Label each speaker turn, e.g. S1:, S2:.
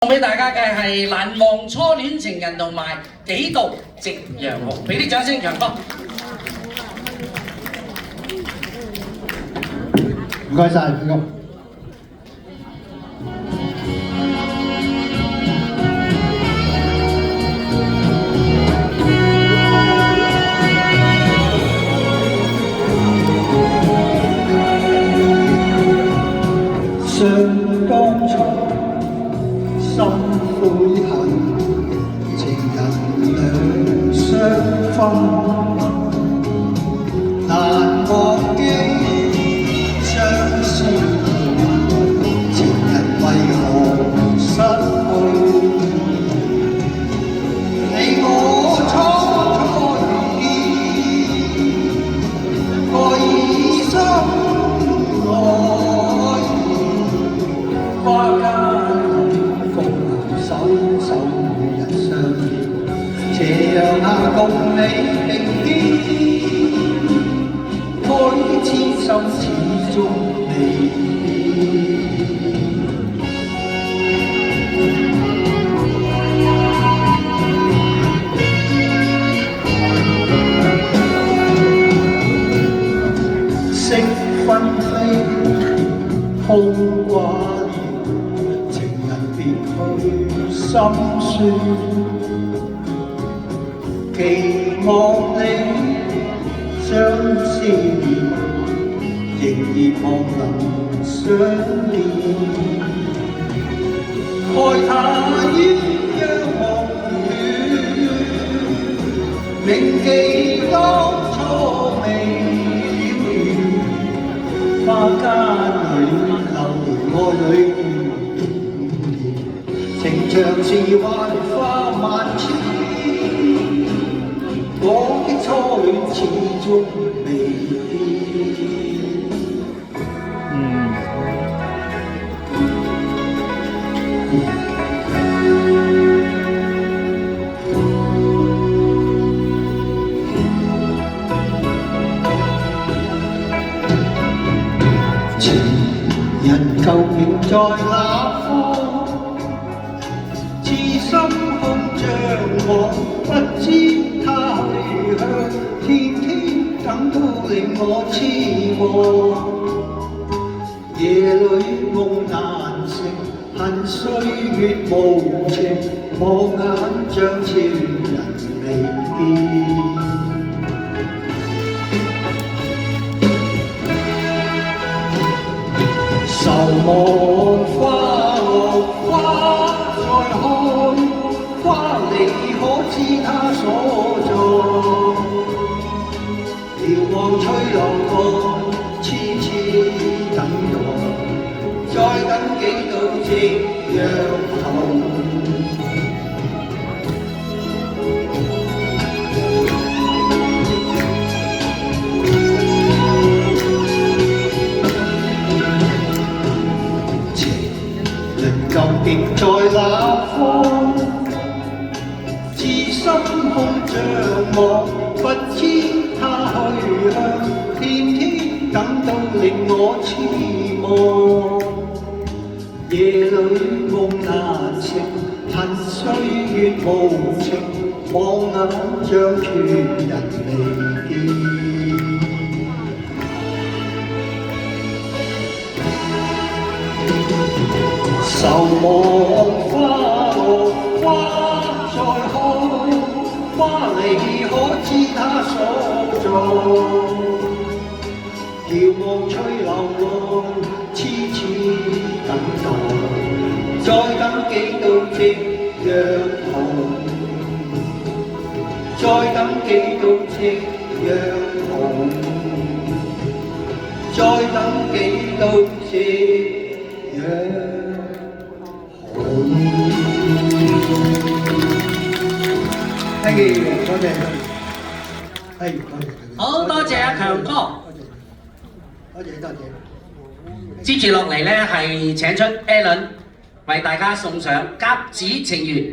S1: 送俾大家嘅係難忘初戀情人同埋幾度夕陽紅，俾啲掌聲強哥。
S2: 唔該晒，邊個？想當初心悔恨，情人兩相分，難忘記相思，情人為何失去？你我初初遇見，愛已深愛。花間共手手每日相見，斜陽下共你並肩，愛的痴心始終未變。色紛飛，空掛情人別去心酸，期望你相思念，仍然望能相見。開下鴛鴦夢戀，銘記當初未了緣，花間裏流愛侶。情長是幻化萬千，我的初戀始終未變。情人究竟在哪方？痴心空像我，不知他去向，天天等到令我痴望。夜裏夢難成，恨歲月無情，望眼像情人未見。愁望花落花再開，花梨可知它所在？遙望吹浪岸，痴痴等待，再等幾度夕陽紅。究竟在哪方？痴心空像我，不知他去向，天天等到令我痴望。夜裏夢難成，恨歲月無情，望眼像全人未見。愁望花落花再開，花梨可知它所在？遙望吹流浪，痴痴等待，再等幾度夕陽紅，再等幾度夕陽紅，再等幾度夕陽。Thank you， 多謝，係多謝。
S1: 好多謝阿強哥。
S2: 多謝。
S1: 接住落嚟咧係請出 Alan 為大家送上《甲子情緣》。